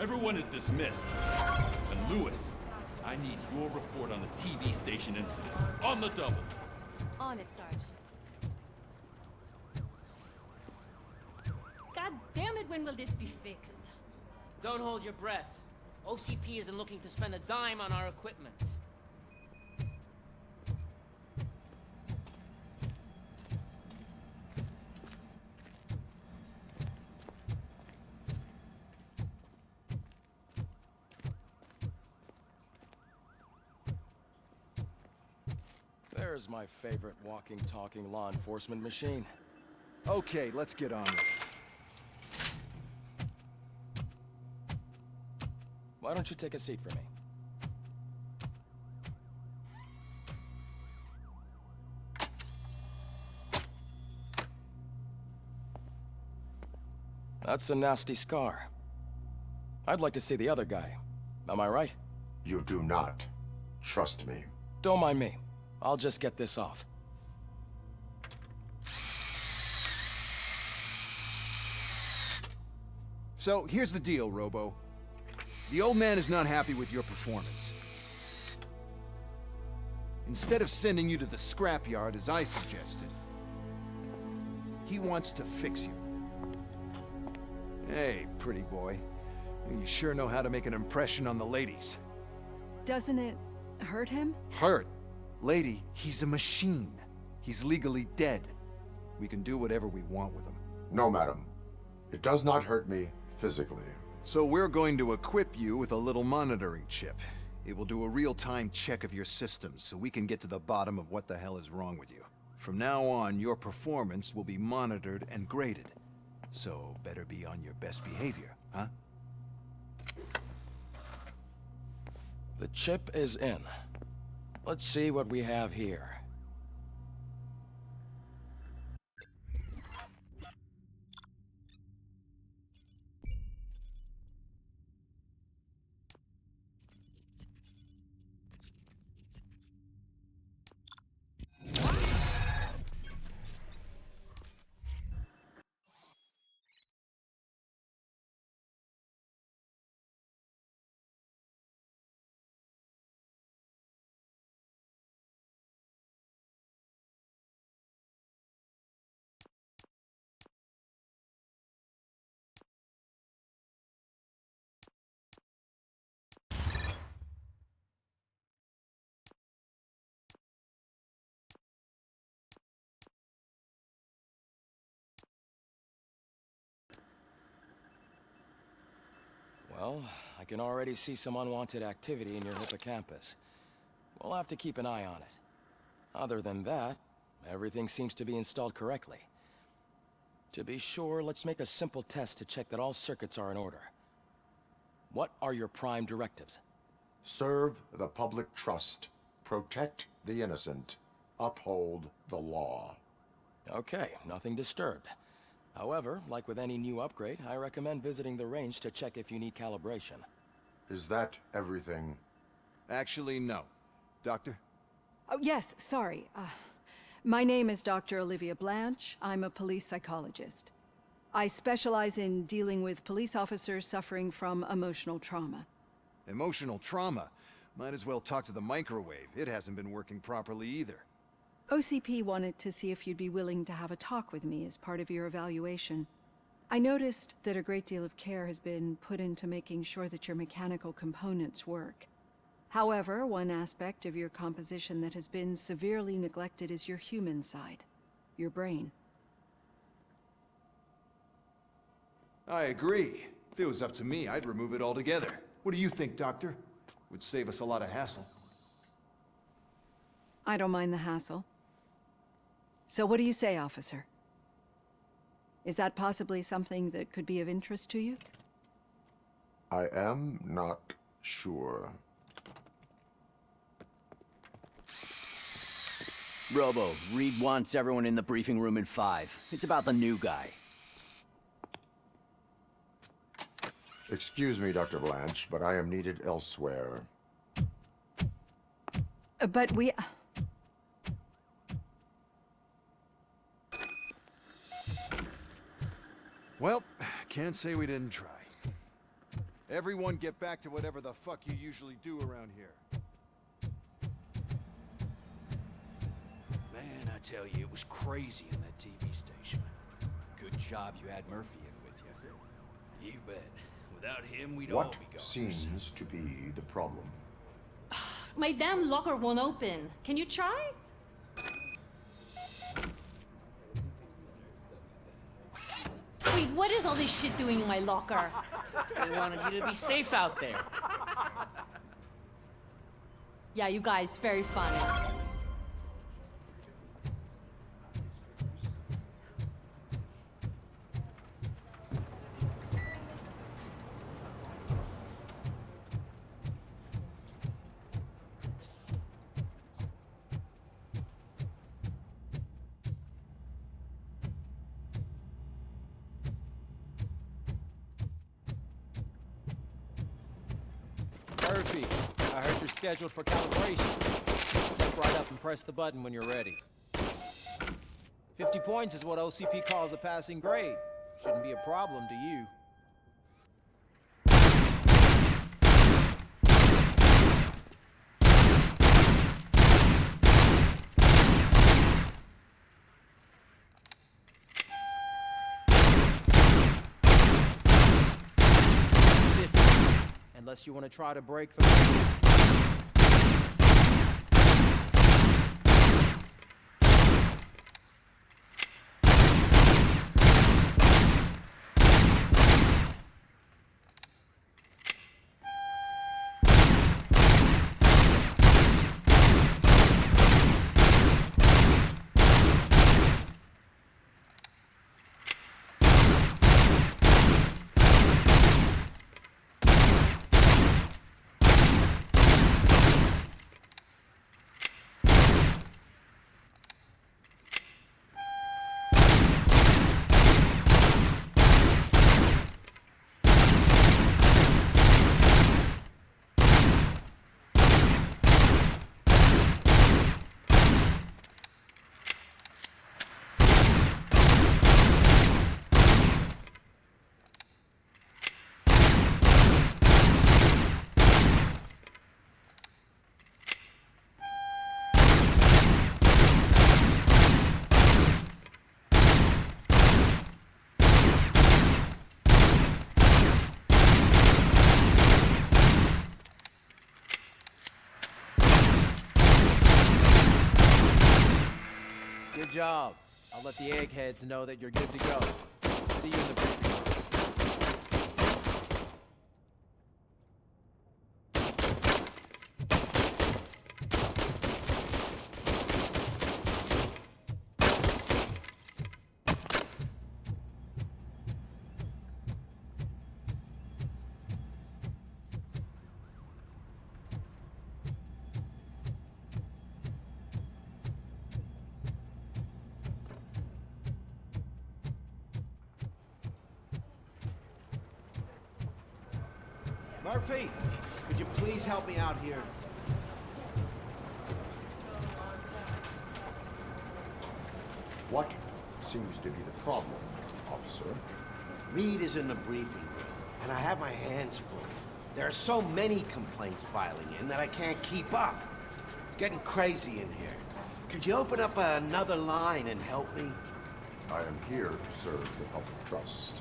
Everyone is dismissed. And Lewis, I need your report on the TV station incident. On the double. On it, Sarge. God damn it, when will this be fixed? Don't hold your breath. OCP isn't looking to spend a dime on our equipment. There's my favorite walking, talking law enforcement machine. Okay, let's get on with it. Why don't you take a seat for me? That's a nasty scar. I'd like to see the other guy. Am I right? You do not. Trust me. Don't mind me. I'll just get this off. So, here's the deal, Robo. The old man is not happy with your performance. Instead of sending you to the scrapyard, as I suggested, he wants to fix you. Hey, pretty boy. You sure know how to make an impression on the ladies. Doesn't it hurt him? Hurt? Lady, he's a machine. He's legally dead. We can do whatever we want with him. No, madam. It does not hurt me physically. So we're going to equip you with a little monitoring chip. It will do a real-time check of your systems so we can get to the bottom of what the hell is wrong with you. From now on, your performance will be monitored and graded. So better be on your best behavior, huh? The chip is in. Let's see what we have here. Well, I can already see some unwanted activity in your hippocampus. We'll have to keep an eye on it. Other than that, everything seems to be installed correctly. To be sure, let's make a simple test to check that all circuits are in order. What are your prime directives? Serve the public trust. Protect the innocent. Uphold the law. Okay, nothing disturbed. However, like with any new upgrade, I recommend visiting the range to check if you need calibration. Is that everything? Actually, no. Doctor? Oh, yes, sorry. My name is Dr. Olivia Blanche. I'm a police psychologist. I specialize in dealing with police officers suffering from emotional trauma. Emotional trauma? Might as well talk to the microwave. It hasn't been working properly either. OCP wanted to see if you'd be willing to have a talk with me as part of your evaluation. I noticed that a great deal of care has been put into making sure that your mechanical components work. However, one aspect of your composition that has been severely neglected is your human side, your brain. I agree. If it was up to me, I'd remove it altogether. What do you think, Doctor? Would save us a lot of hassle. I don't mind the hassle. So what do you say, officer? Is that possibly something that could be of interest to you? I am not sure. Robo, Reed wants everyone in the briefing room in 5. It's about the new guy. Excuse me, Dr. Blanche, but I am needed elsewhere. But we... Well, can't say we didn't try. Everyone get back to whatever the fuck you usually do around here. Man, I tell you, it was crazy in that TV station. Good job you had Murphy in with you. You bet. Without him, we'd all What be gone. seems to be the problem? My damn locker won't open. Can you try? Wait, what is all this shit doing in my locker? They wanted you to be safe out there. Yeah, you guys, very funny. Murphy, I heard you're scheduled for calibration. Step right up and press the button when you're ready. 50 points is what OCP calls a passing grade. Shouldn't be a problem to you. Unless you want to try to break through. Good job. I'll let the eggheads know that you're good to go. See you in the briefing room. Murphy, could you please help me out here? What seems to be the problem, officer? Reed is in the briefing room, and I have my hands full. There are so many complaints filing in that I can't keep up. It's getting crazy in here. Could you open up another line and help me? I am here to serve the public trust.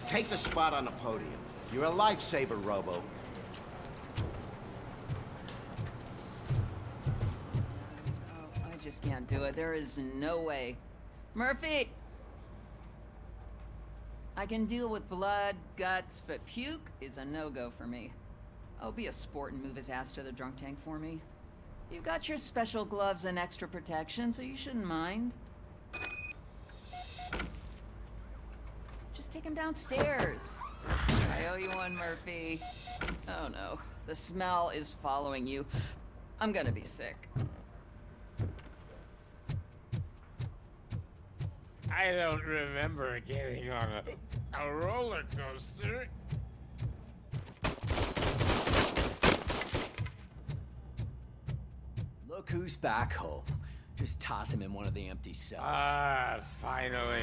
Take the spot on the podium. You're a lifesaver, Robo. Oh, I just can't do it. There is no way. Murphy! I can deal with blood, guts, but puke is a no-go for me. Oh, be a sport and move his ass to the drunk tank for me. You've got your special gloves and extra protection, so you shouldn't mind. Just take him downstairs. I owe you one, Murphy. Oh no, the smell is following you. I'm gonna be sick. I don't remember getting on a roller coaster. Look who's back home. Just toss him in one of the empty cells. Ah, finally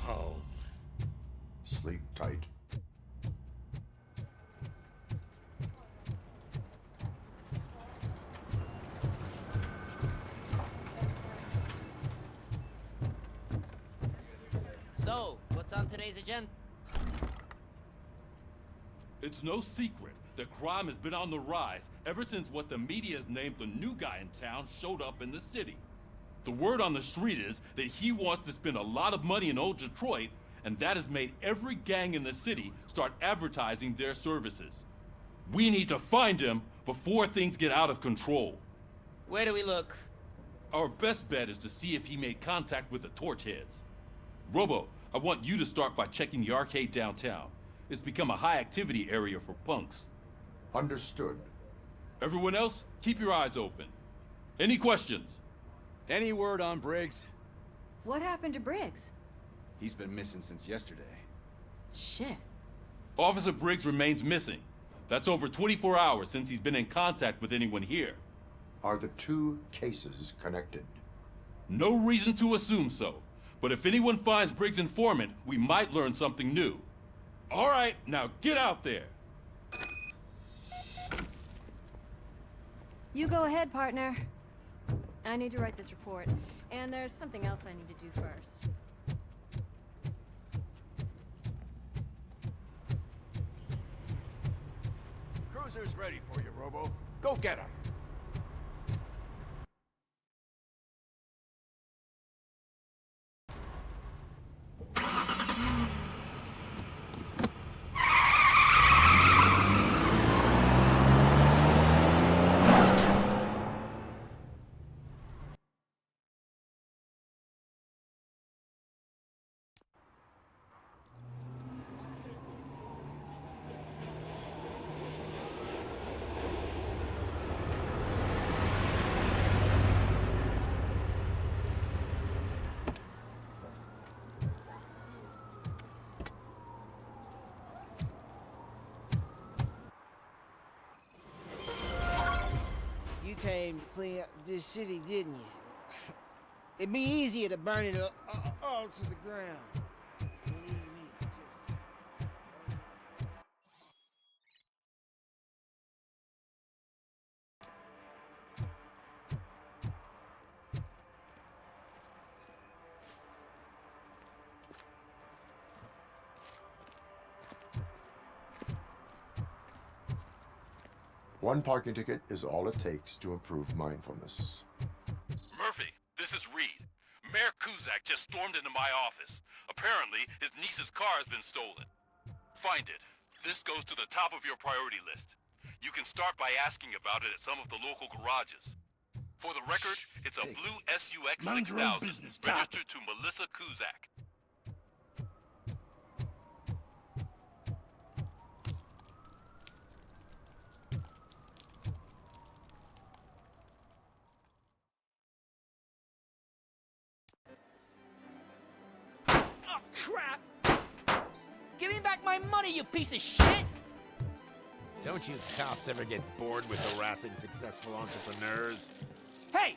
home. Sleep tight. So, what's on today's agenda? It's no secret that crime has been on the rise ever since what the media has named the new guy in town showed up in the city. The word on the street is that he wants to spend a lot of money in old Detroit, and that has made every gang in the city start advertising their services. We need to find him before things get out of control. Where do we look? Our best bet is to see if he made contact with the Torchheads. Robo, I want you to start by checking the arcade downtown. It's become a high-activity area for punks. Understood. Everyone else, keep your eyes open. Any questions? Any word on Briggs? What happened to Briggs? He's been missing since yesterday. Shit. Officer Briggs remains missing. That's over 24 hours since he's been in contact with anyone here. Are the two cases connected? No reason to assume so. But if anyone finds Briggs' informant, we might learn something new. All right, now get out there. You go ahead, partner. I need to write this report, and there's something else I need to do first. Cruiser's ready for you, Robo. Go get him. You came to clean up this city, didn't you? It'd be easier to burn it all to the ground. Believe me, just... One parking ticket is all it takes to improve mindfulness. Murphy, this is Reed. Mayor Kuzak just stormed into my office. Apparently, his niece's car has been stolen. Find it. This goes to the top of your priority list. You can start by asking about it at some of the local garages. For the record, it's a blue SUX 6000 registered to Melissa Kuzak. Oh, crap! Give me back my money, you piece of shit! Don't you cops ever get bored with harassing successful entrepreneurs? Hey!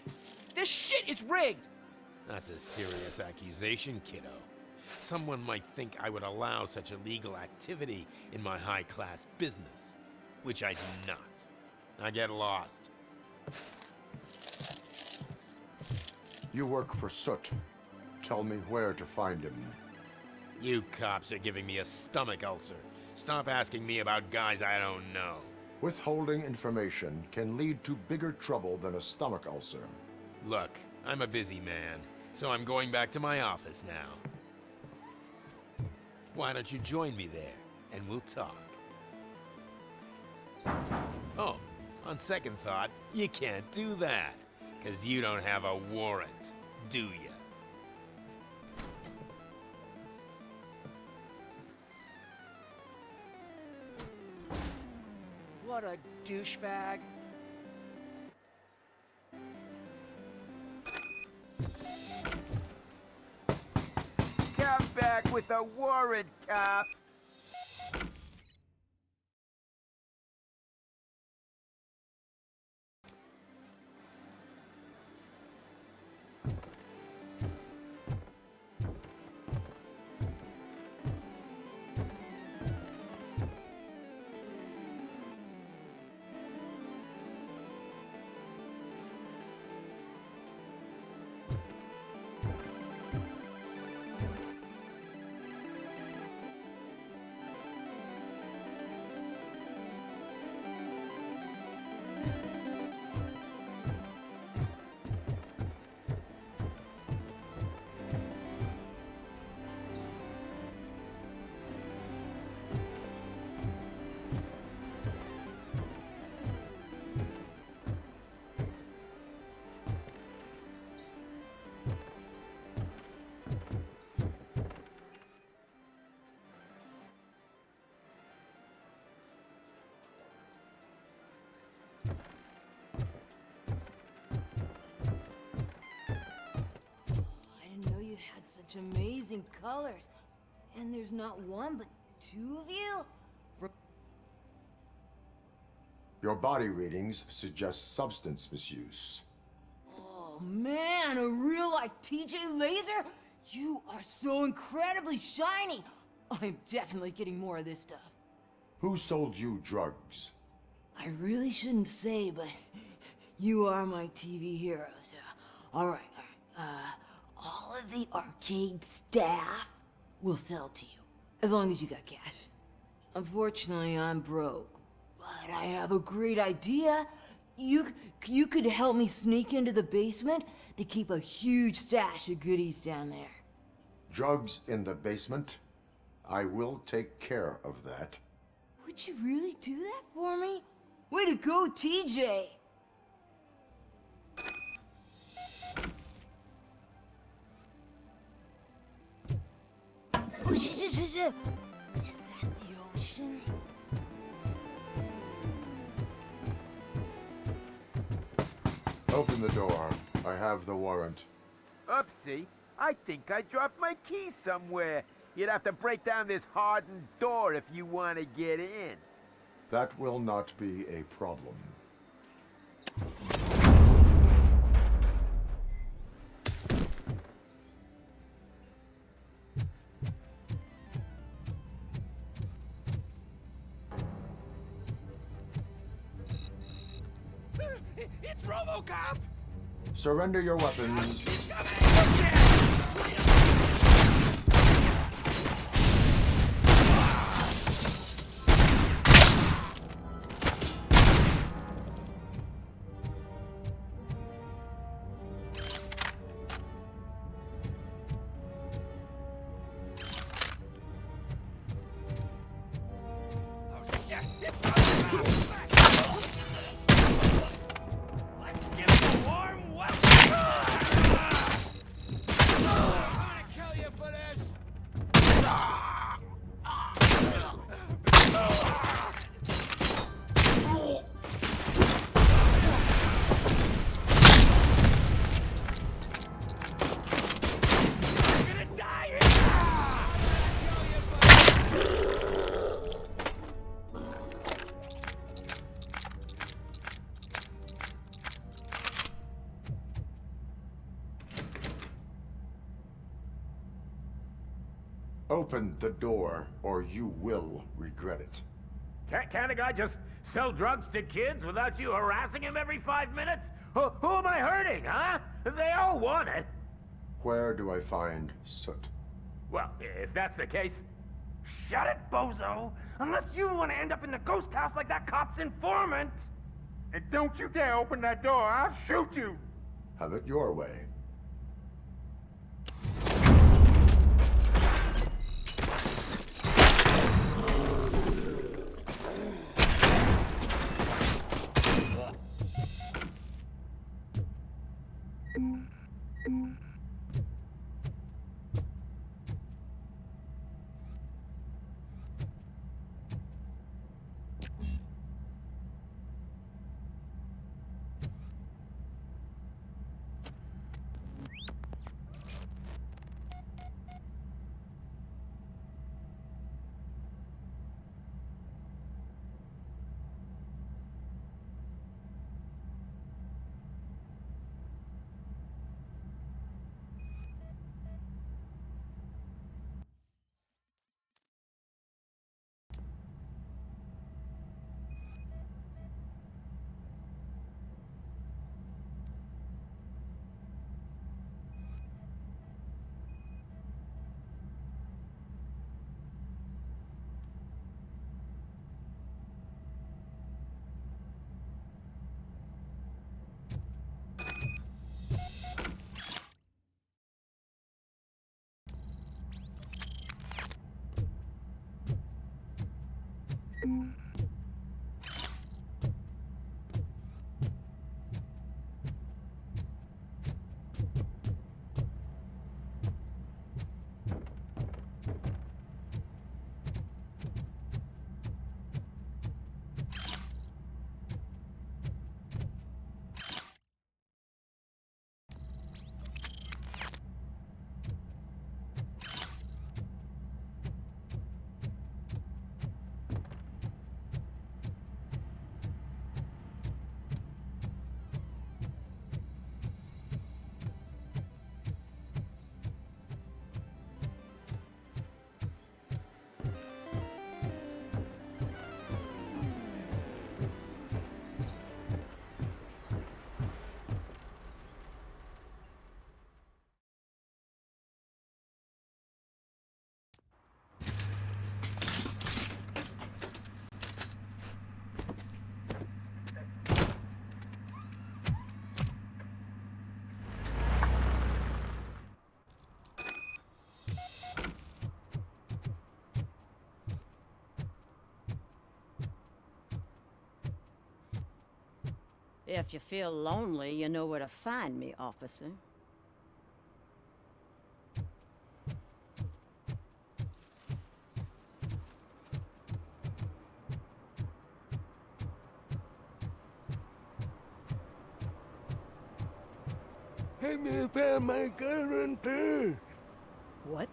This shit is rigged! That's a serious accusation, kiddo. Someone might think I would allow such illegal activity in my high-class business, which I do not. I get lost. You work for Soot. Tell me where to find him. You cops are giving me a stomach ulcer. Stop asking me about guys I don't know. Withholding information can lead to bigger trouble than a stomach ulcer. Look, I'm a busy man, so I'm going back to my office now. Why don't you join me there, and we'll talk. Oh, on second thought, you can't do that, 'cause you don't have a warrant, do you? What a douchebag. Come back with a warrant, cop. such amazing colors. And there's not one, but two of you? Your body readings suggest substance misuse. Oh man, a real like TJ laser? You are so incredibly shiny. I'm definitely getting more of this stuff. Who sold you drugs? I really shouldn't say, but you are my TV heroes. All right. All of the arcade staff will sell to you, as long as you got cash. Unfortunately, I'm broke, but I have a great idea. You could help me sneak into the basement. They keep a huge stash of goodies down there. Drugs in the basement? I will take care of that. Would you really do that for me? Way to go, TJ! Is that the ocean? Open the door. I have the warrant. Oopsie. I think I dropped my key somewhere. You'd have to break down this hardened door if you want to get in. That will not be a problem. It's Robocop! Surrender your weapons. Open the door, or you will regret it. Can't a guy just sell drugs to kids without you harassing him every 5 minutes? Who am I hurting, huh? They all want it. Where do I find Soot? Well, if that's the case, shut it, bozo! Unless you want to end up in the ghost house like that cop's informant! And don't you dare open that door, I'll shoot you! Have it your way. If you feel lonely, you know where to find me, officer. What?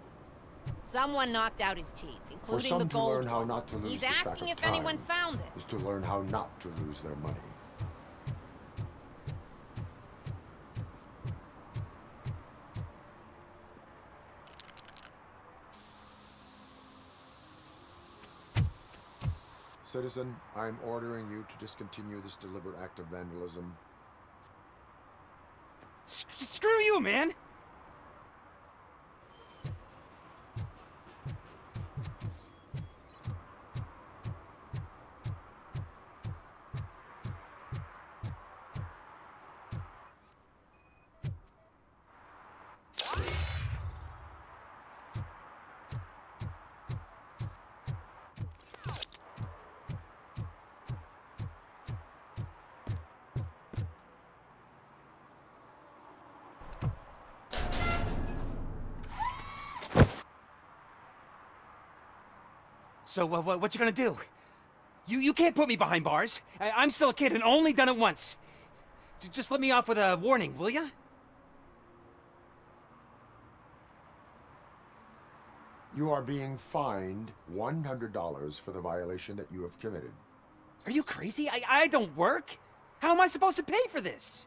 Someone knocked out his teeth, For including some the to gold learn how one. not to lose He's the track asking of if anyone time found it. is to learn how not to lose their money. Citizen, I'm ordering you to discontinue this deliberate act of vandalism. Screw you, man! So, what you gonna do? You can't put me behind bars. I'm still a kid and only done it once. Just let me off with a warning, will ya? You are being fined $100 for the violation that you have committed. Are you crazy? I don't work. How am I supposed to pay for this?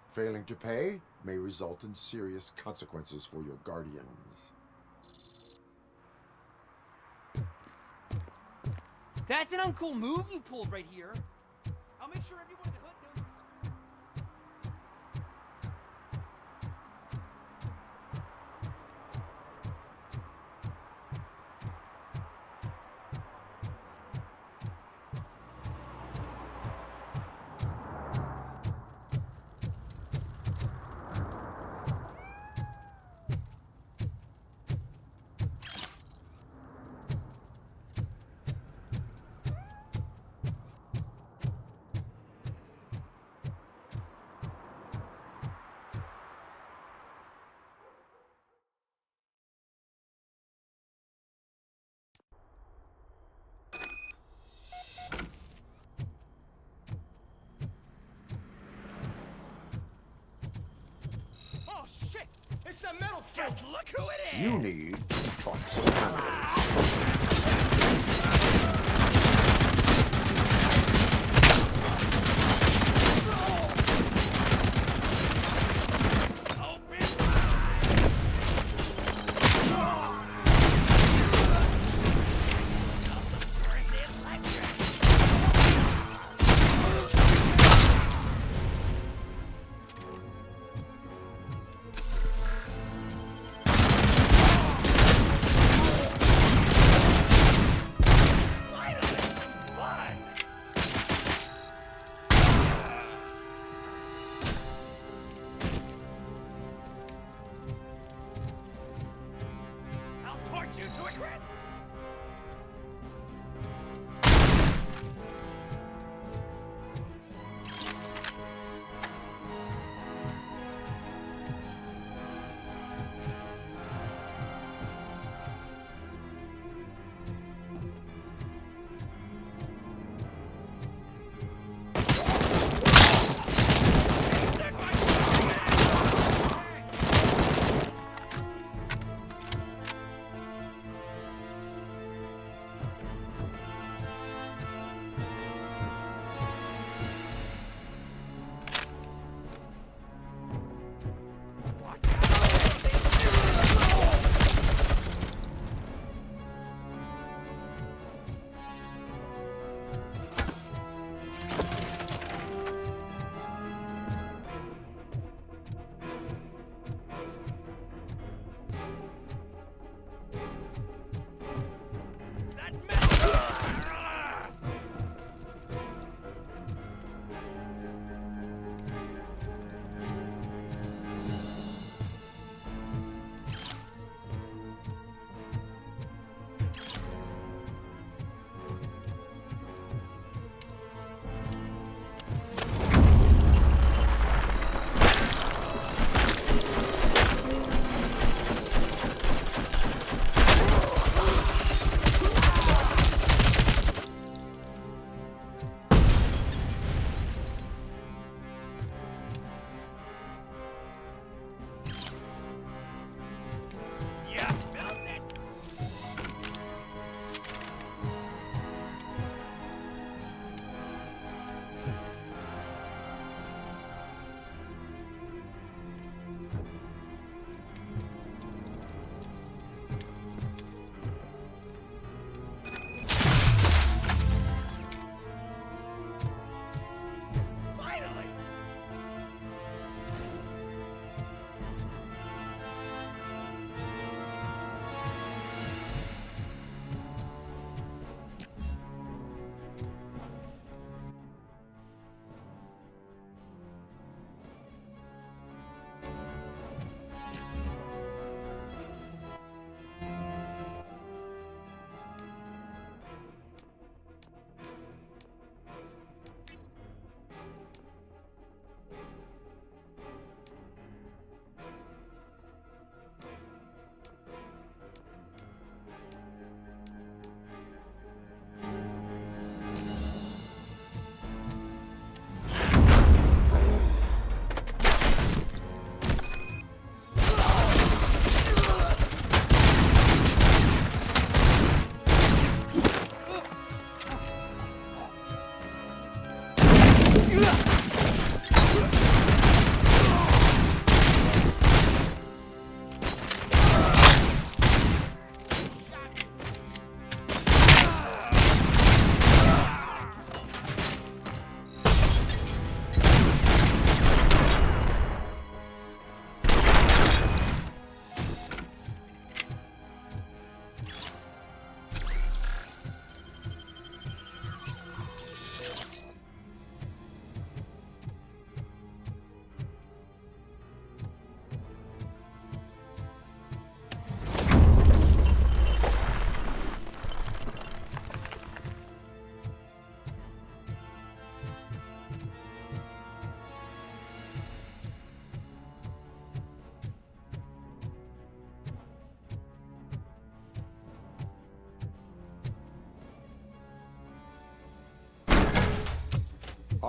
Failing to pay may result in serious consequences for your guardians. That's an uncool move you pulled right here. I'll make sure everyone in the hood knows you're It's a metal fist. Look who it is. You need to talk some candidates.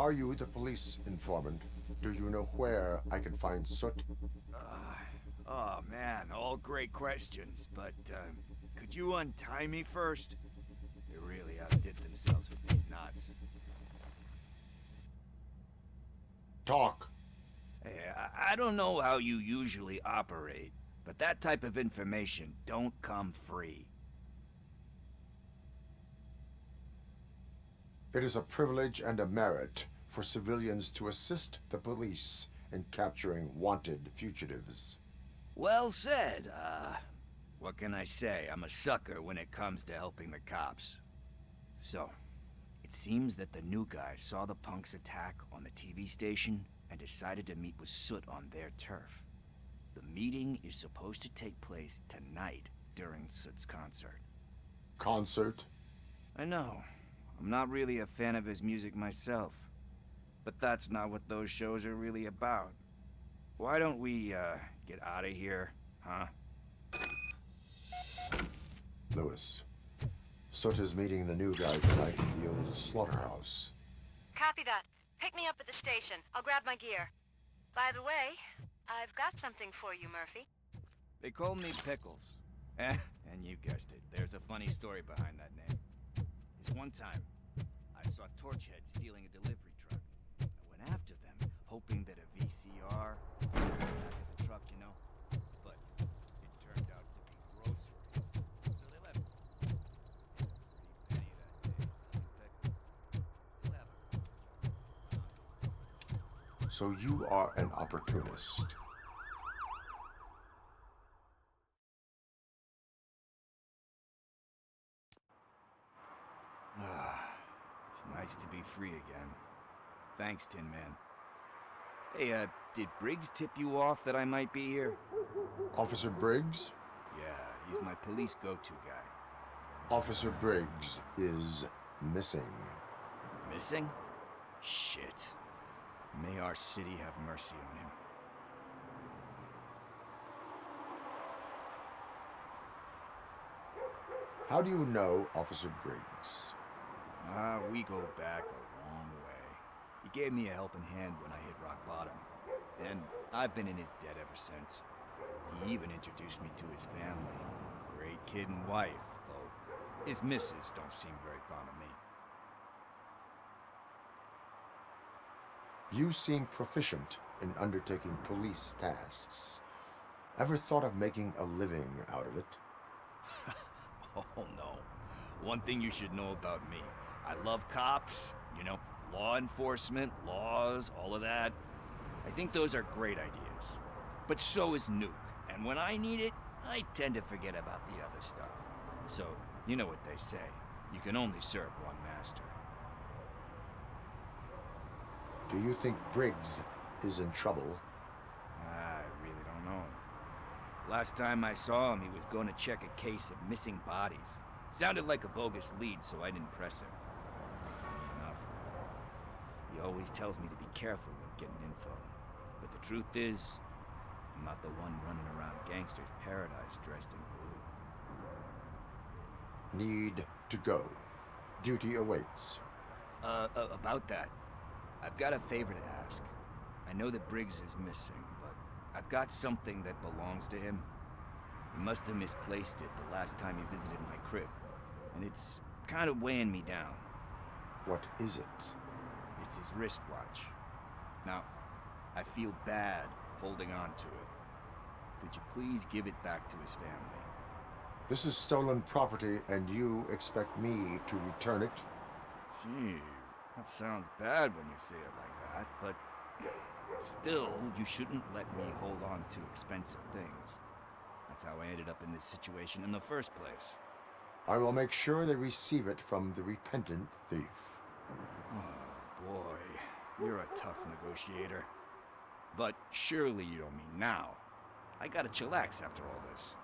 Are you the police informant? Do you know where I can find Soot? Oh man, all great questions, but could you untie me first? They really outdid themselves with these knots. Talk. Hey, I don't know how you usually operate, but that type of information don't come free. It is a privilege and a merit for civilians to assist the police in capturing wanted fugitives. Well said. What can I say? I'm a sucker when it comes to helping the cops. So, it seems that the new guy saw the punks attack on the TV station and decided to meet with Soot on their turf. The meeting is supposed to take place tonight during Soot's concert. Concert? I know. I'm not really a fan of his music myself. But that's not what those shows are really about. Why don't we, get out of here, huh? Lewis. Soot is meeting the new guy tonight at the old slaughterhouse. Copy that. Pick me up at the station. I'll grab my gear. By the way, I've got something for you, Murphy. They call me Pickles. And you guessed it, there's a funny story behind that name. This one time, I saw Torchhead stealing a delivery truck. I went after them, hoping that a VCR would back of the truck, you know? But it turned out to be groceries. So they left me. Paid a pretty penny that day selling pickles. Still have a So you are an opportunist. It's nice to be free again. Thanks, Tin Man. Hey, did Briggs tip you off that I might be here? Officer Briggs? Yeah, he's my police go-to guy. Officer Briggs is missing. Missing? Shit. May our city have mercy on him. How do you know Officer Briggs? We go back a long way. He gave me a helping hand when I hit rock bottom. And I've been in his debt ever since. He even introduced me to his family. Great kid and wife, though his missus don't seem very fond of me. You seem proficient in undertaking police tasks. Ever thought of making a living out of it? Oh no. One thing you should know about me. I love cops, you know, law enforcement, laws, all of that. I think those are great ideas. But so is Nuke. And when I need it, I tend to forget about the other stuff. So, you know what they say. You can only serve one master. Do you think Briggs is in trouble? I really don't know. Last time I saw him, he was going to check a case of missing bodies. Sounded like a bogus lead, so I didn't press him. Funny enough. He always tells me to be careful when getting info. But the truth is, I'm not the one running around Gangster's Paradise dressed in blue. Need to go. Duty awaits. About that, I've got a favor to ask. I know that Briggs is missing, but I've got something that belongs to him. He must have misplaced it the last time he visited my crib, and it's kind of weighing me down. What is it? It's his wristwatch. Now, I feel bad holding on to it. Could you please give it back to his family? This is stolen property, and you expect me to return it? Gee, that sounds bad when you say it like that, but still, you shouldn't let me hold on to expensive things. That's how I ended up in this situation in the first place. I will make sure they receive it from the repentant thief. Oh, boy. You're a tough negotiator. But surely you don't mean now. I gotta chillax after all this.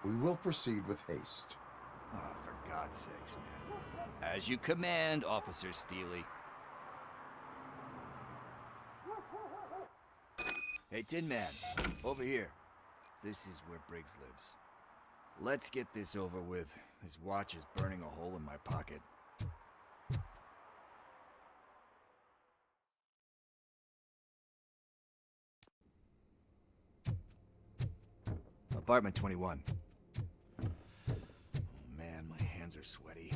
We will proceed with haste. Oh, for God's sakes, man. As you command, Officer Steely. Hey, Tin Man, over here. This is where Briggs lives. Let's get this over with. His watch is burning a hole in my pocket. Apartment 21. Oh man, my hands are sweaty.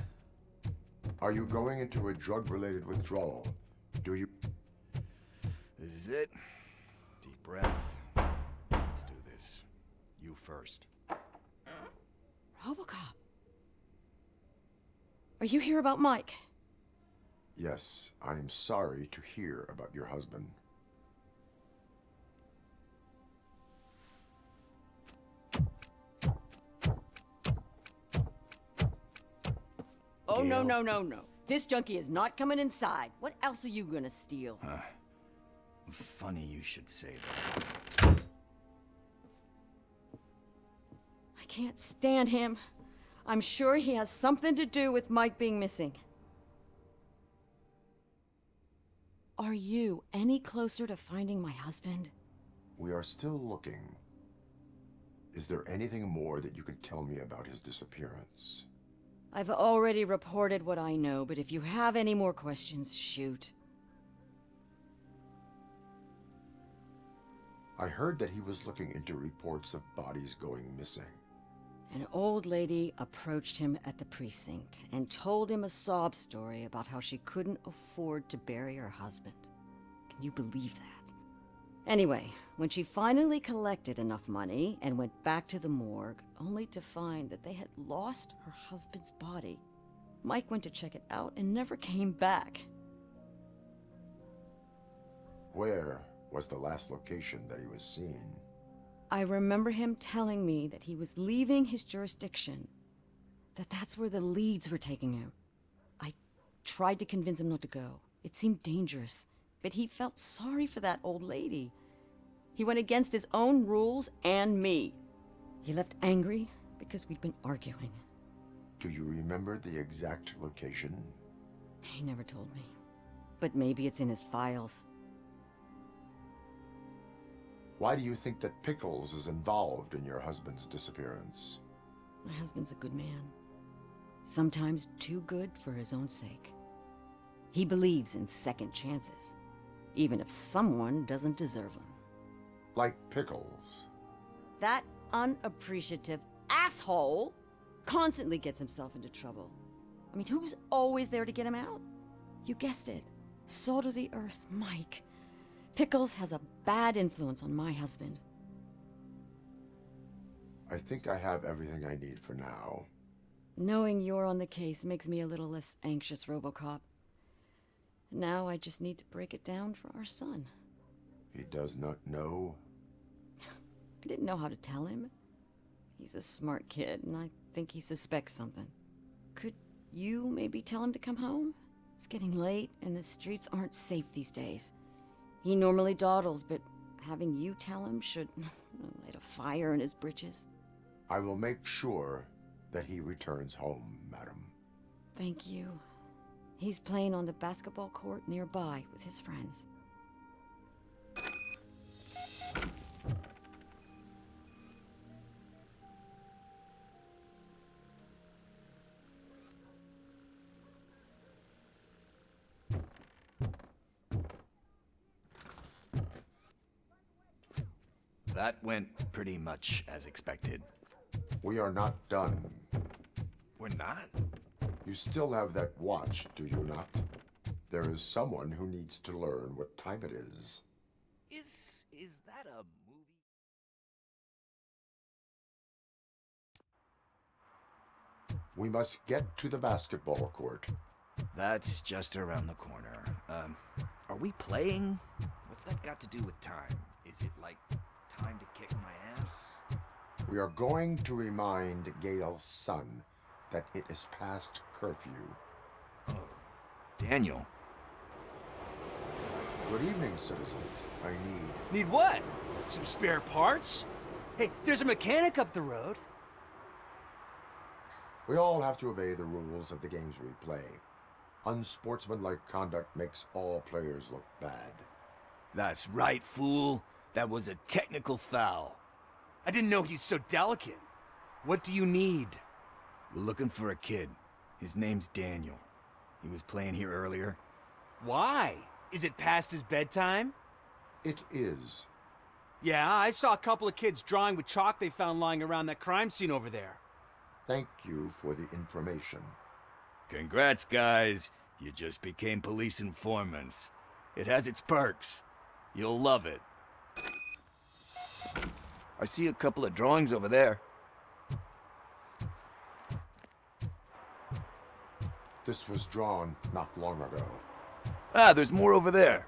Are you going into a drug-related withdrawal? Do you... This is it. Deep breath. Let's do this. You first. Robocop. Are you here about Mike? Yes, I am sorry to hear about your husband. Oh, no, no, no, no. This junkie is not coming inside. What else are you gonna steal? Funny you should say that. I can't stand him. I'm sure he has something to do with Mike being missing. Are you any closer to finding my husband? We are still looking. Is there anything more that you can tell me about his disappearance? I've already reported what I know, but if you have any more questions, shoot. I heard that he was looking into reports of bodies going missing. An old lady approached him at the precinct and told him a sob story about how she couldn't afford to bury her husband. Can you believe that? Anyway, when she finally collected enough money and went back to the morgue, only to find that they had lost her husband's body, Mike went to check it out and never came back. Where was the last location that he was seen? I remember him telling me that he was leaving his jurisdiction, that that's where the leads were taking him. I tried to convince him not to go. It seemed dangerous, but he felt sorry for that old lady. He went against his own rules and me. He left angry because we'd been arguing. Do you remember the exact location? He never told me, but maybe it's in his files. Why do you think that Pickles is involved in your husband's disappearance? My husband's a good man. Sometimes too good for his own sake. He believes in second chances, even if someone doesn't deserve them. Like Pickles. That unappreciative asshole constantly gets himself into trouble. I mean, who's always there to get him out? You guessed it. Salt of the earth, Mike. Pickles has a bad influence on my husband. I think I have everything I need for now. Knowing you're on the case makes me a little less anxious, Robocop. Now I just need to break it down for our son. He does not know? I didn't know how to tell him. He's a smart kid, and I think he suspects something. Could you maybe tell him to come home? It's getting late, and the streets aren't safe these days. He normally dawdles, but having you tell him should light a fire in his britches. I will make sure that he returns home, madam. Thank you. He's playing on the basketball court nearby with his friends. That went pretty much as expected. We are not done. We're not? You still have that watch, do you not? There is someone who needs to learn what time it is. Is that a movie? We must get to the basketball court. That's just around the corner. Are we playing? What's that got to do with time? Is it like time to kick my ass? We are going to remind Gale's son that it is past curfew. Oh, Daniel. Good evening, citizens. I need... Need what? Some spare parts? Hey, there's a mechanic up the road. We all have to obey the rules of the games we play. Unsportsmanlike conduct makes all players look bad. That's right, fool. That was a technical foul. I didn't know he's so delicate. What do you need? We're looking for a kid. His name's Daniel. He was playing here earlier. Why? Is it past his bedtime? It is. Yeah, I saw a couple of kids drawing with chalk they found lying around that crime scene over there. Thank you for the information. Congrats, guys. You just became police informants. It has its perks. You'll love it. I see a couple of drawings over there. This was drawn not long ago. Ah, there's more over there.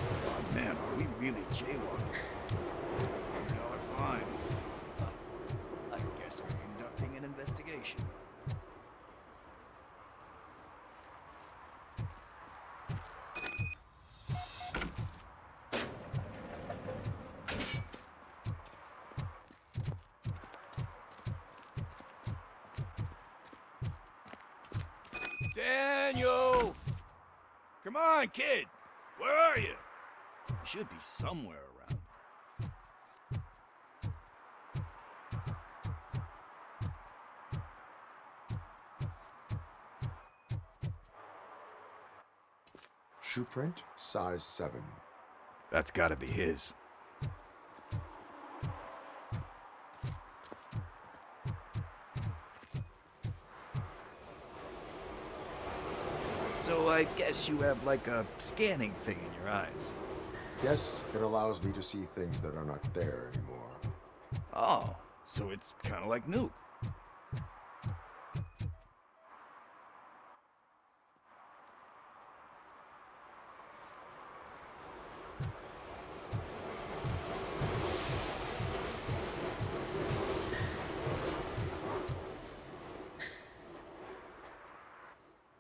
Oh, man, are we really jaywalking? $100 fine. I guess we're conducting an investigation. Daniel! Come on, kid! Where are you? You should be somewhere around. Shoe print, size 7. That's gotta be his. So I guess you have like a scanning thing in your eyes. Yes, it allows me to see things that are not there anymore. Oh, so it's kind of like Nuke.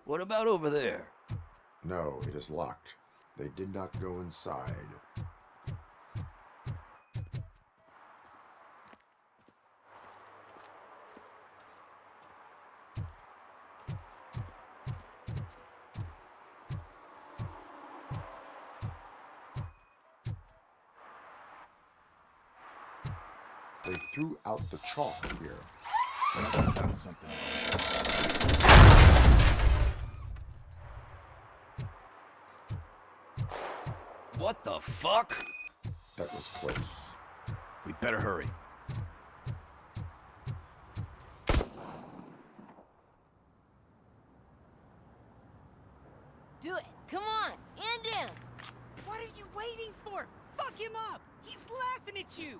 What about over there? No, it is locked. They did not go inside. They threw out the chalk here. I found something. What the fuck? That was close. We'd better hurry. Do it. Come on. End him. What are you waiting for? Fuck him up! He's laughing at you!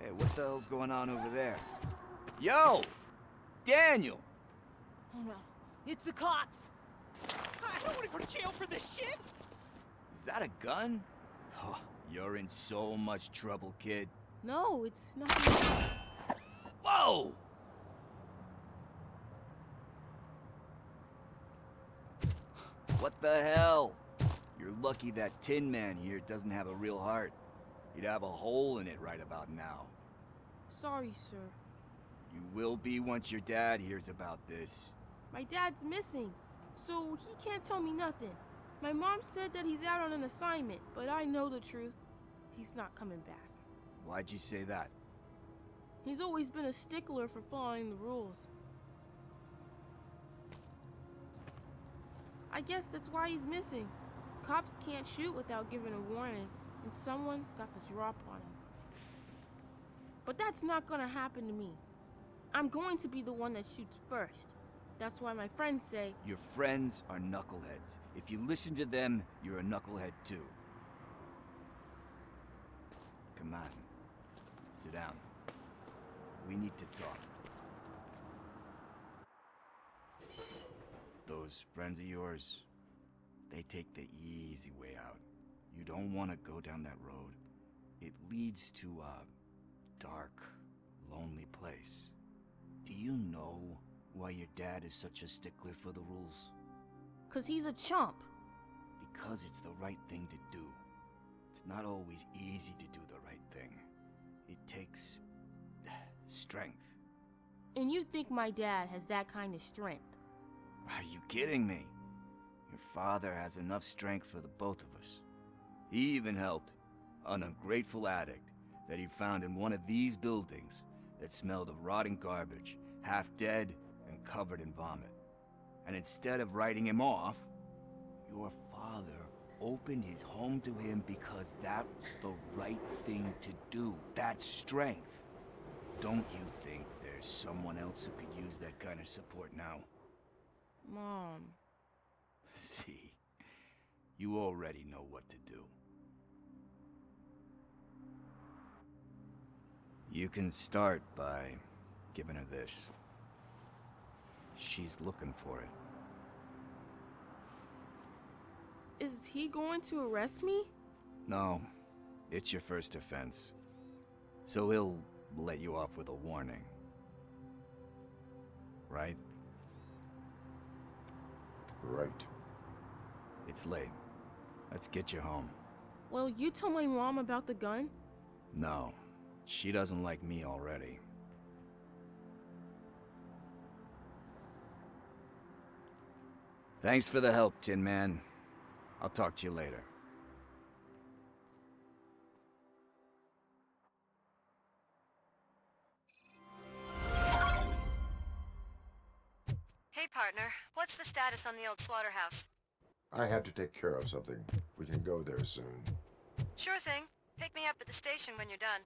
Hey, what the hell's going on over there? Yo! Daniel! Oh no. It's the cops. I don't want to go to jail for this shit! Is that a gun? Oh, you're in so much trouble, kid. No, it's not. Whoa! What the hell? You're lucky that Tin Man here doesn't have a real heart. He'd have a hole in it right about now. Sorry, sir. You will be once your dad hears about this. My dad's missing, so he can't tell me nothing. My mom said that he's out on an assignment, but I know the truth. He's not coming back. Why'd you say that? He's always been a stickler for following the rules. I guess that's why he's missing. Cops can't shoot without giving a warning, and someone got the drop on him. But that's not gonna happen to me. I'm going to be the one that shoots first. That's why my friends say... Your friends are knuckleheads. If you listen to them, you're a knucklehead too. Come on. Sit down. We need to talk. Those friends of yours, they take the easy way out. You don't want to go down that road. It leads to a dark, lonely place. Do you know why your dad is such a stickler for the rules? 'Cause he's a chump. Because it's the right thing to do. It's not always easy to do the right thing. It takes strength. And you think my dad has that kind of strength? Are you kidding me? Your father has enough strength for the both of us. He even helped an ungrateful addict that he found in one of these buildings that smelled of rotting garbage, half dead and covered in vomit. And instead of writing him off, your father opened his home to him because that was the right thing to do. That's strength. Don't you think there's someone else who could use that kind of support now? Mom. See, you already know what to do. You can start by giving her this. She's looking for it. Is he going to arrest me? No, it's your first offense. So he'll let you off with a warning. Right? Right. It's late. Let's get you home. Well, you told my mom about the gun? No, she doesn't like me already. Thanks for the help, Tin Man. I'll talk to you later. Hey, partner. What's the status on the old slaughterhouse? I had to take care of something. We can go there soon. Sure thing. Pick me up at the station when you're done.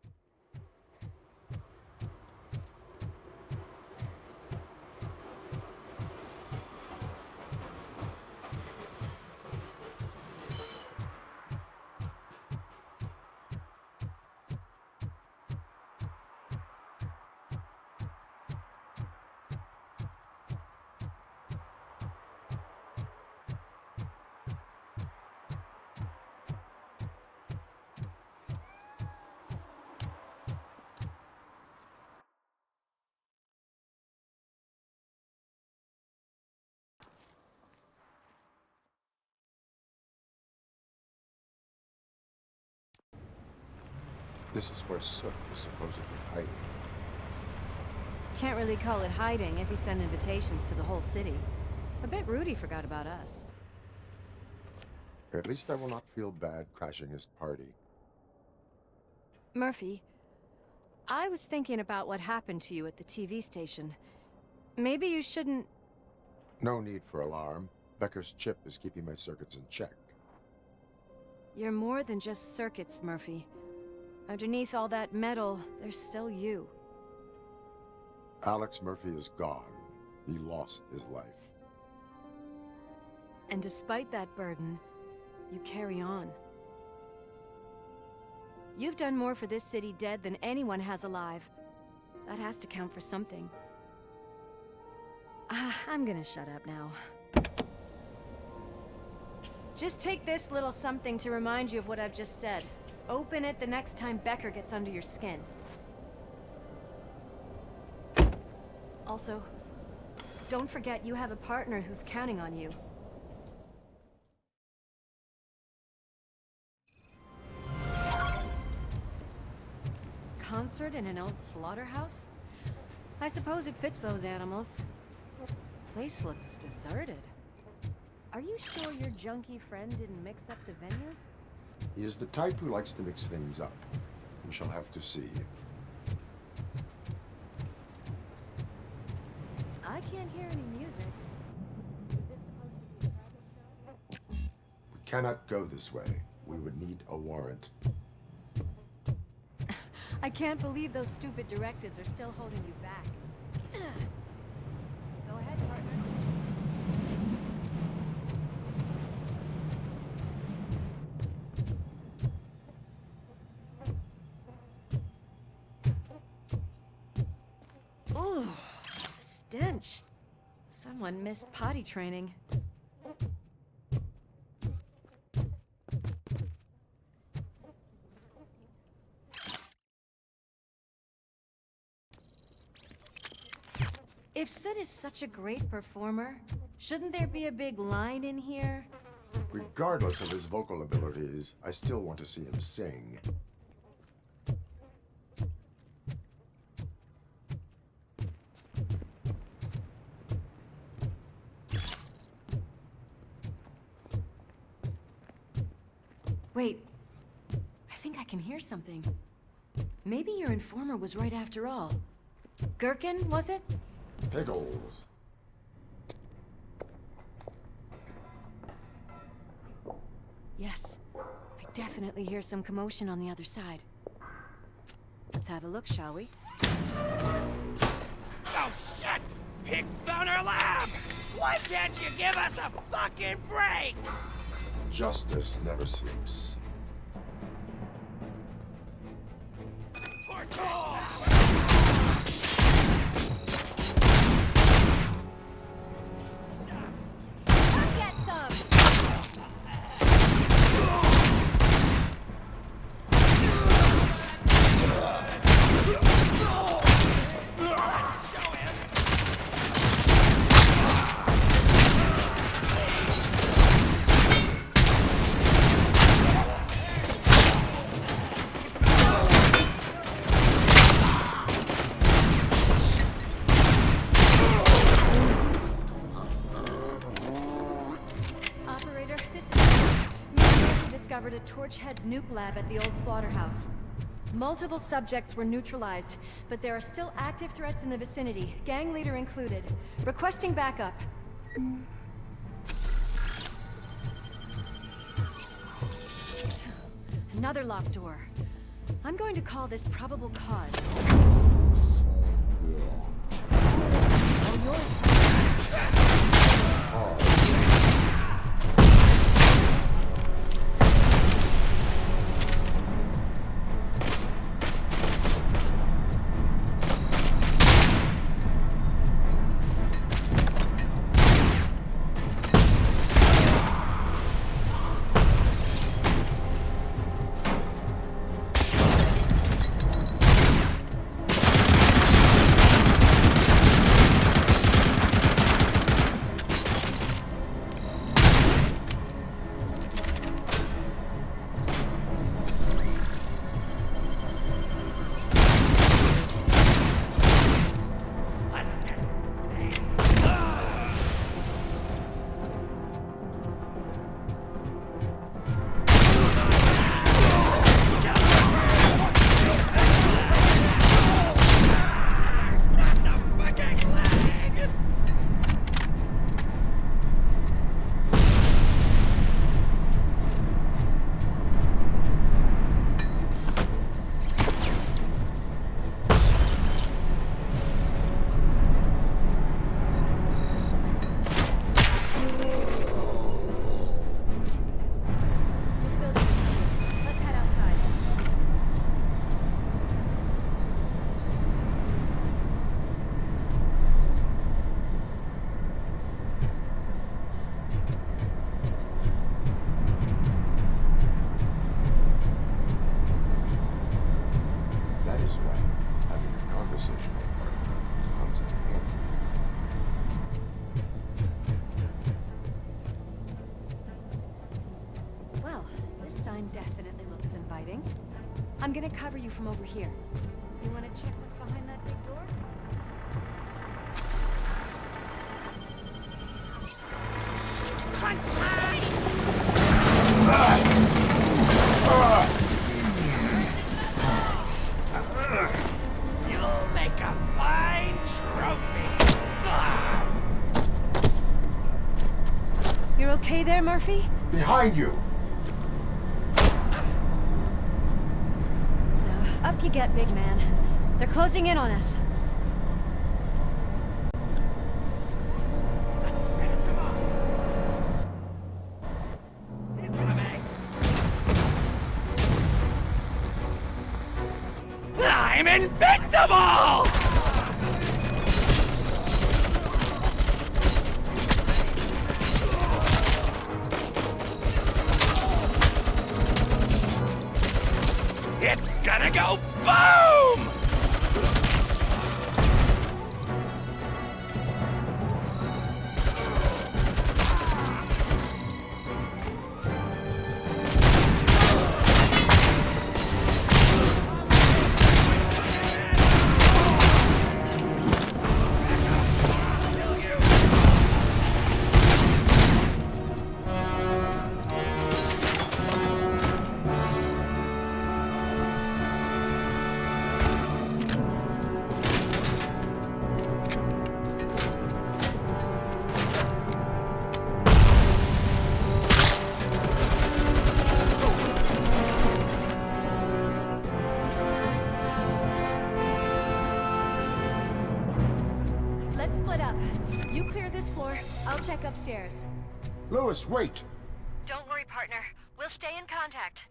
This is where Sook is supposedly hiding. Can't really call it hiding if he sent invitations to the whole city. I bet Rudy forgot about us. At least I will not feel bad crashing his party. Murphy, I was thinking about what happened to you at the TV station. Maybe you shouldn't... No need for alarm. Becker's chip is keeping my circuits in check. You're more than just circuits, Murphy. Underneath all that metal, there's still you. Alex Murphy is gone. He lost his life. And despite that burden, you carry on. You've done more for this city dead than anyone has alive. That has to count for something. I'm gonna shut up now. Just take this little something to remind you of what I've just said. Open it the next time Becker gets under your skin. Also, don't forget you have a partner who's counting on you. Concert in an old slaughterhouse? I suppose it fits those animals. Place looks deserted. Are you sure your junkie friend didn't mix up the venues? He is the type who likes to mix things up. We shall have to see. I can't hear any music. Is this supposed to be a private show? We cannot go this way. We would need a warrant. I can't believe those stupid directives are still holding you back. Go ahead, partner. Oh, stench. Someone missed potty training. If Sid is such a great performer, shouldn't there be a big line in here? Regardless of his vocal abilities, I still want to see him sing. Wait. I think I can hear something. Maybe your informer was right after all. Gherkin, was it? Pickles. Yes. I definitely hear some commotion on the other side. Let's have a look, shall we? Oh, shit! Pigs on our lab! Why can't you give us a fucking break? Justice never sleeps. Get some! Operator, this is Murphy discovered a Torchhead's nuke lab at the old slaughterhouse. Multiple subjects were neutralized, but there are still active threats in the vicinity, gang leader included. Requesting backup. Another locked door. I'm going to call this probable cause. Oh, yours. I'm gonna cover you from over here. You wanna check what's behind that big door? You'll make a fine trophy. You're okay there, Murphy? Behind you! Up you get, big man. They're closing in on us. I'm invincible! It's gonna go boom! split up. You clear this floor, I'll check upstairs. Louis, wait! Don't worry, partner. We'll stay in contact.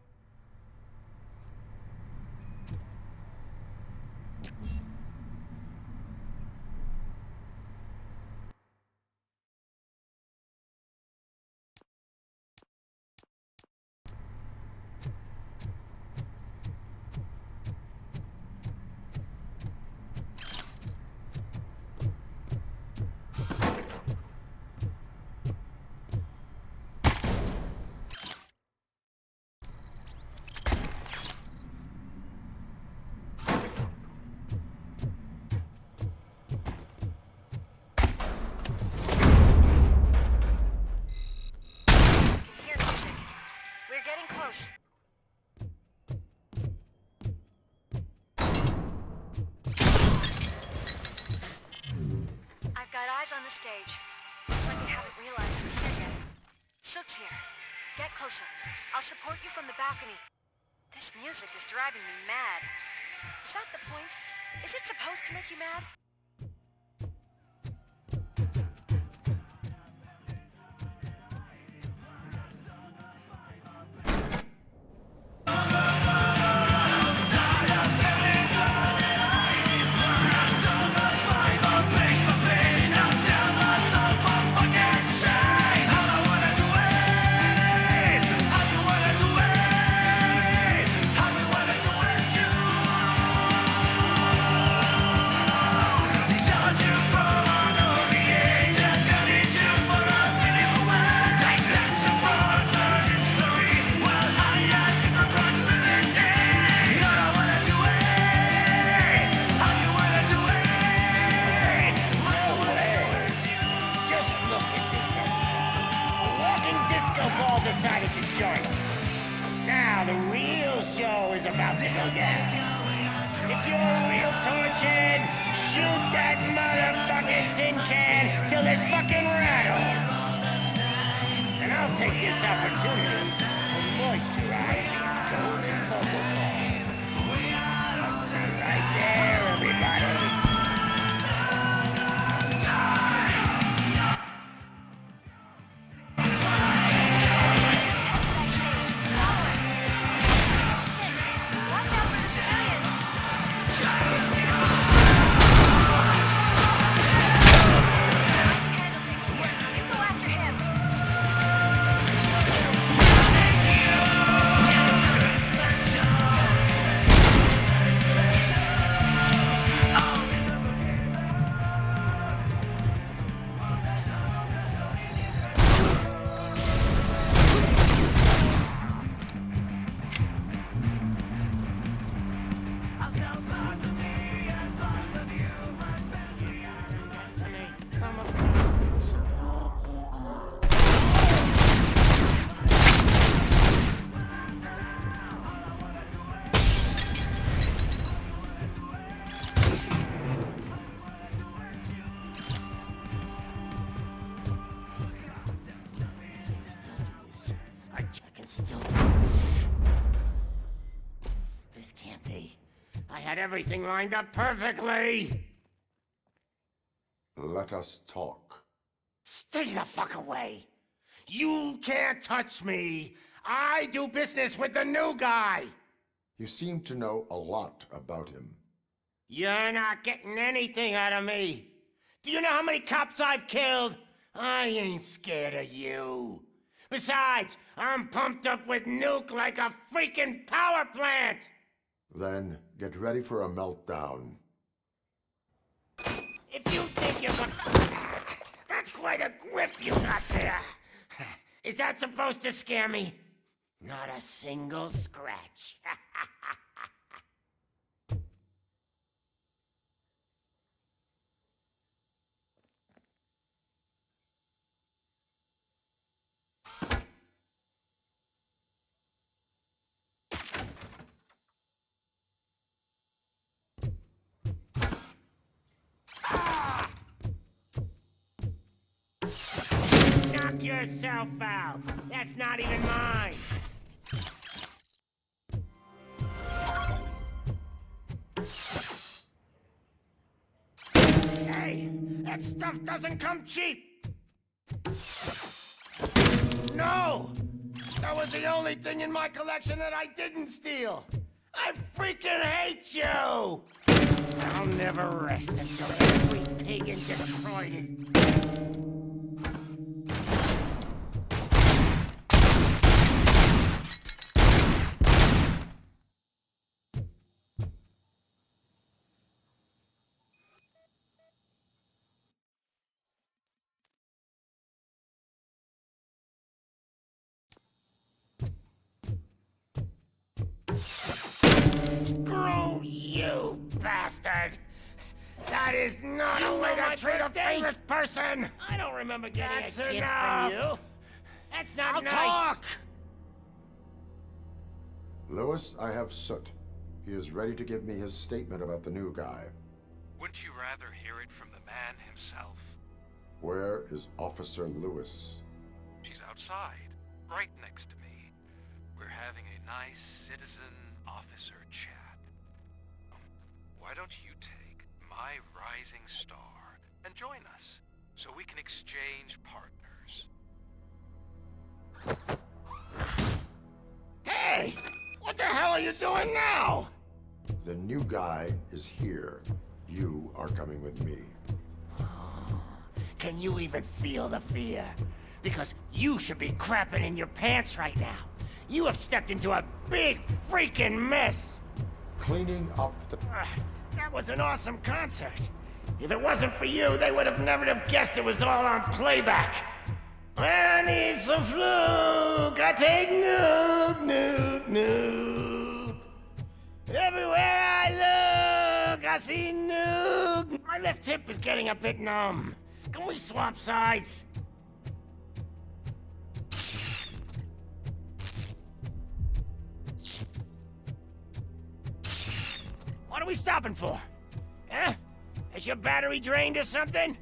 On the stage. Looks like they haven't realized we're here yet. Sook's here. Get closer. I'll support you from the balcony. This music is driving me mad. Is that the point? Is it supposed to make you mad? Decided to join us. Now the real show is about to go down. If you're a real torchhead, shoot that motherfucking tin can till it fucking rattles. And I'll take this opportunity to moisturize these golden vocal cords. Right there, everybody. Had everything lined up perfectly. Let us talk. Stay the fuck away. You can't touch me. I do business with the new guy. You seem to know a lot about him. You're not getting anything out of me. Do you know how many cops I've killed? I ain't scared of you. Besides, I'm pumped up with nuke like a freaking power plant. Then get ready for a meltdown. If you think you're gonna... That's quite a grip you got there. Is that supposed to scare me? Not a single scratch. Knock yourself out. That's not even mine. Hey, That stuff doesn't come cheap! No! That was the only thing in my collection that I didn't steal! I freaking hate you! I'll never rest until every pig in Detroit is... Screw you, bastard! That is not a way to treat a famous person! I don't remember getting a gift from you. That's not nice. Talk! Lewis, I have Soot. He is ready to give me his statement about the new guy. Wouldn't you rather hear it from the man himself? Where is Officer Lewis? She's outside, right next to me. We're having a nice citizen-officer chat. Why don't you take my rising star and join us, so we can exchange partners? Hey! What the hell are you doing now? The new guy is here. You are coming with me. Can you even feel the fear? Because you should be crapping in your pants right now. You have stepped into a big freaking mess. Cleaning up the... That was an awesome concert. If it wasn't for you, they would have never have guessed it was all on playback. When I need some fluke, I take nuke, nuke, nuke. Everywhere I look, I see nuke. My left hip is getting a bit numb. Can we swap sides? What are we stopping for? Huh? Is your battery drained or something?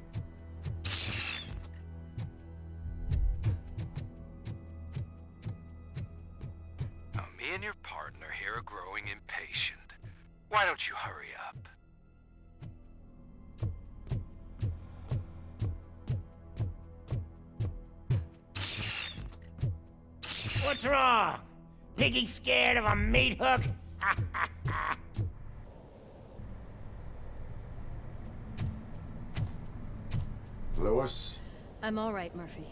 Now, me and your partner here are growing impatient. Why don't you hurry up? What's wrong? Piggy scared of a meat hook? Lewis? I'm all right, Murphy.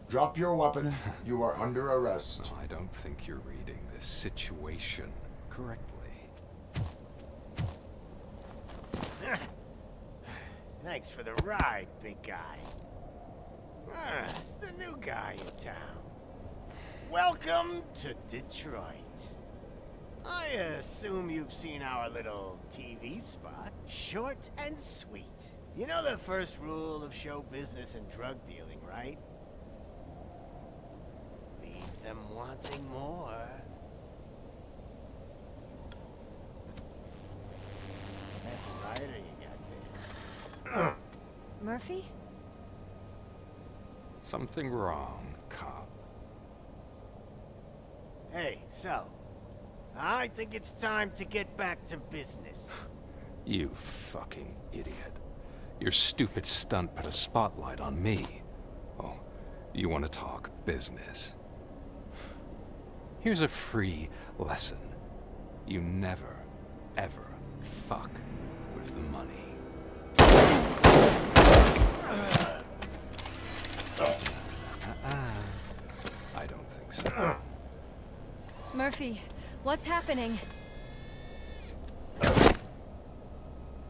Drop your weapon. You are under arrest. I don't think you're reading this situation correctly. Thanks for the ride, big guy. It's the new guy in town. Welcome to Detroit. I assume you've seen our little TV spot. Short and sweet. You know the first rule of show business and drug dealing, right? Leave them wanting more. That's a lighter you got there. Murphy? Something wrong, cop. Hey, so, I think it's time to get back to business. You fucking idiot. Your stupid stunt put a spotlight on me. Oh, you want to talk business? Here's a free lesson. You never, ever fuck with the money. I don't think so. Murphy, what's happening?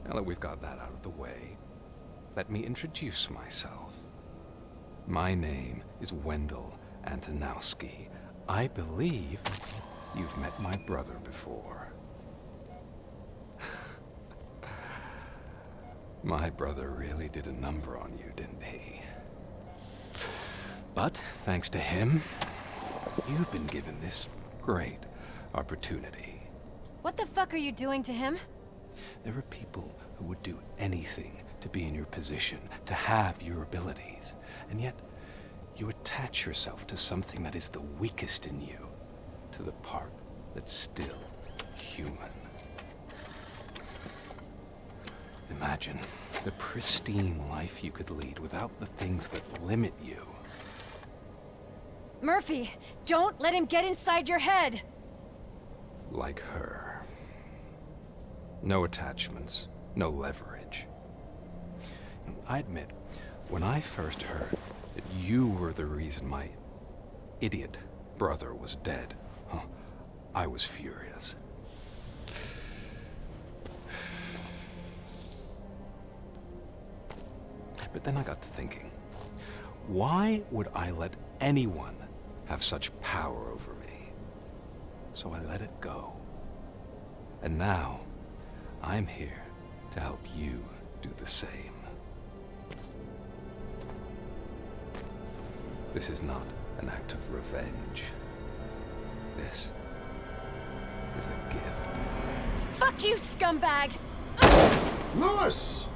Now that we've got that out of the way, let me introduce myself. My name is Wendell Antonowski. I believe you've met my brother before. My brother really did a number on you, didn't he? But thanks to him, you've been given this great opportunity. What the fuck are you doing to him? There are people who would do anything to be in your position, to have your abilities, and yet you attach yourself to something that is the weakest in you, to the part that's still human. Imagine the pristine life you could lead without the things that limit you. Murphy, don't let him get inside your head! Like her. No attachments, no leverage. I admit, when I first heard that you were the reason my idiot brother was dead, I was furious. But then I got to thinking, why would I let anyone have such power over me? So I let it go. And now, I'm here to help you do the same. This is not an act of revenge. This is a gift. Fuck you, scumbag! Lewis!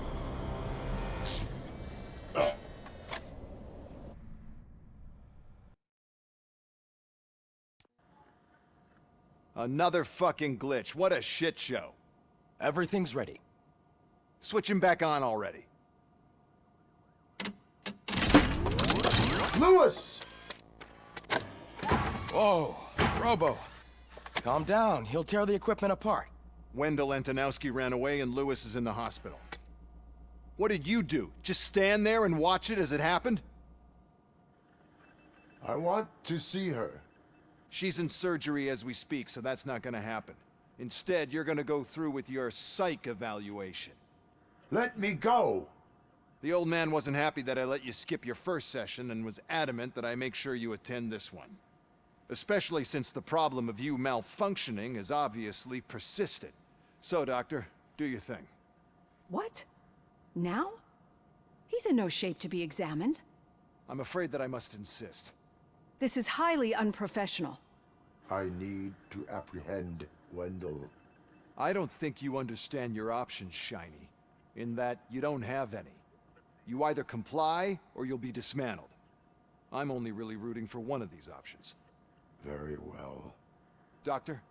Another fucking glitch. What a shit show. Everything's ready. Switch him back on already. Lewis! Whoa, Robo. Calm down. He'll tear the equipment apart. Wendell Antonowski ran away and Lewis is in the hospital. What did you do? Just stand there and watch it as it happened? I want to see her. She's in surgery as we speak, so that's not gonna happen. Instead, you're gonna go through with your psych evaluation. Let me go! The old man wasn't happy that I let you skip your first session and was adamant that I make sure you attend this one. Especially since the problem of you malfunctioning is obviously persistent. So, Doctor, do your thing. What? Now? He's in no shape to be examined. I'm afraid that I must insist. This is highly unprofessional. I need to apprehend Wendell. I don't think you understand your options, Shiny. In that you don't have any. You either comply, or you'll be dismantled. I'm only really rooting for one of these options. Very well. Doctor?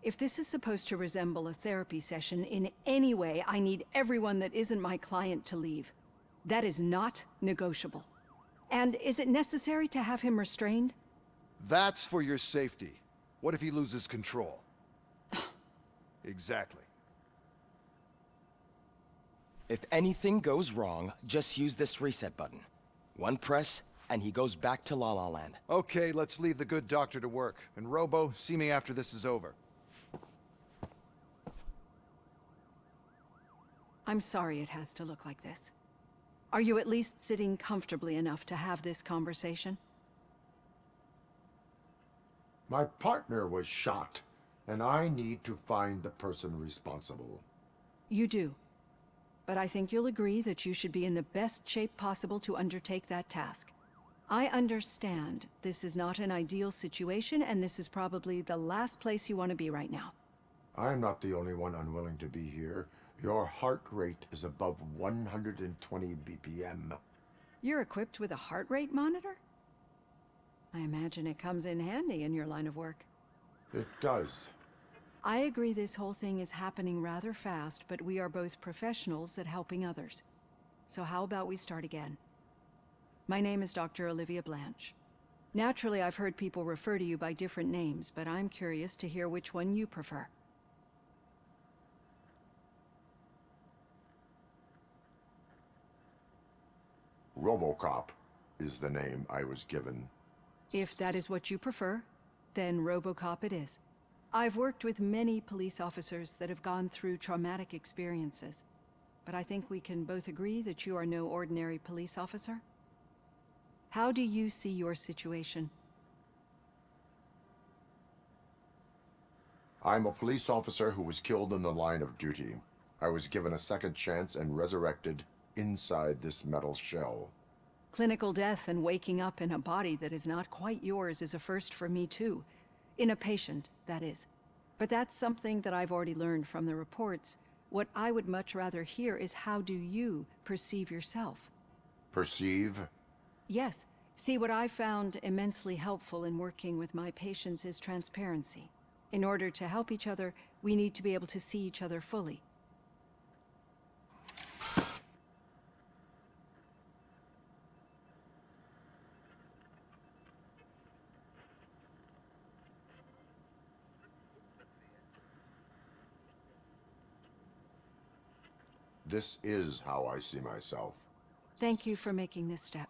If this is supposed to resemble a therapy session in any way, I need everyone that isn't my client to leave. That is not negotiable. And is it necessary to have him restrained? That's for your safety. What if he loses control? Exactly. If anything goes wrong, just use this reset button. One press, and he goes back to La La Land. Okay, let's leave the good doctor to work. And Robo, see me after this is over. I'm sorry it has to look like this. Are you at least sitting comfortably enough to have this conversation? My partner was shot, and I need to find the person responsible. You do. But I think you'll agree that you should be in the best shape possible to undertake that task. I understand this is not an ideal situation, and this is probably the last place you want to be right now. I'm not the only one unwilling to be here. Your heart rate is above 120 BPM. You're equipped with a heart rate monitor? I imagine it comes in handy in your line of work. It does. I agree this whole thing is happening rather fast, but we are both professionals at helping others. So how about we start again? My name is Dr. Olivia Blanche. Naturally, I've heard people refer to you by different names, but I'm curious to hear which one you prefer. Robocop is the name I was given. If that is what you prefer, then Robocop it is. I've worked with many police officers that have gone through traumatic experiences, but I think we can both agree that you are no ordinary police officer. How do you see your situation? I'm a police officer who was killed in the line of duty. I was given a second chance and resurrected inside this metal shell. Clinical death and waking up in a body that is not quite yours is a first for me too. In a patient, that is. But that's something that I've already learned from the reports. What I would much rather hear is how do you perceive yourself? Perceive? Yes. See, what I found immensely helpful in working with my patients is transparency. In order to help each other, we need to be able to see each other fully. This is how I see myself. Thank you for making this step.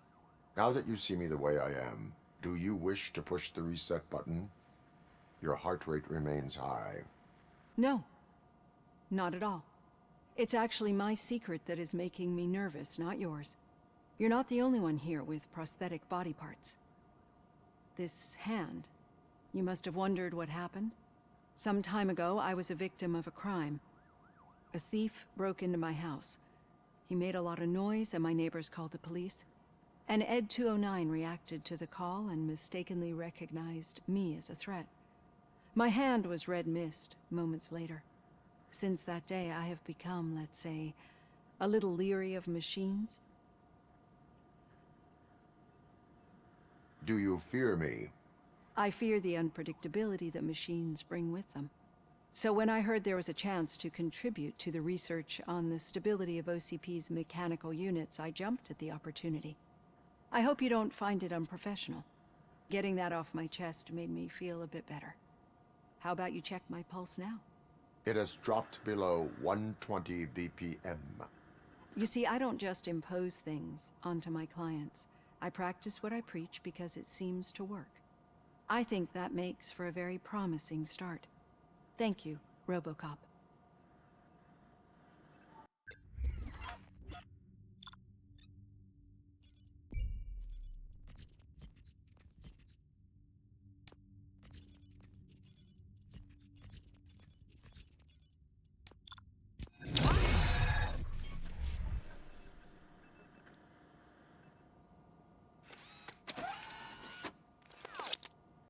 Now that you see me the way I am, do you wish to push the reset button? Your heart rate remains high. No. Not at all. It's actually my secret that is making me nervous, not yours. You're not the only one here with prosthetic body parts. This hand, you must have wondered what happened. Some time ago, I was a victim of a crime. A thief broke into my house. He made a lot of noise and my neighbors called the police. And Ed 209 reacted to the call and mistakenly recognized me as a threat. My hand was red mist moments later. Since that day, I have become, let's say, a little leery of machines. Do you fear me? I fear the unpredictability that machines bring with them. So when I heard there was a chance to contribute to the research on the stability of OCP's mechanical units, I jumped at the opportunity. I hope you don't find it unprofessional. Getting that off my chest made me feel a bit better. How about you check my pulse now? It has dropped below 120 BPM. You see, I don't just impose things onto my clients. I practice what I preach because it seems to work. I think that makes for a very promising start. Thank you, Robocop.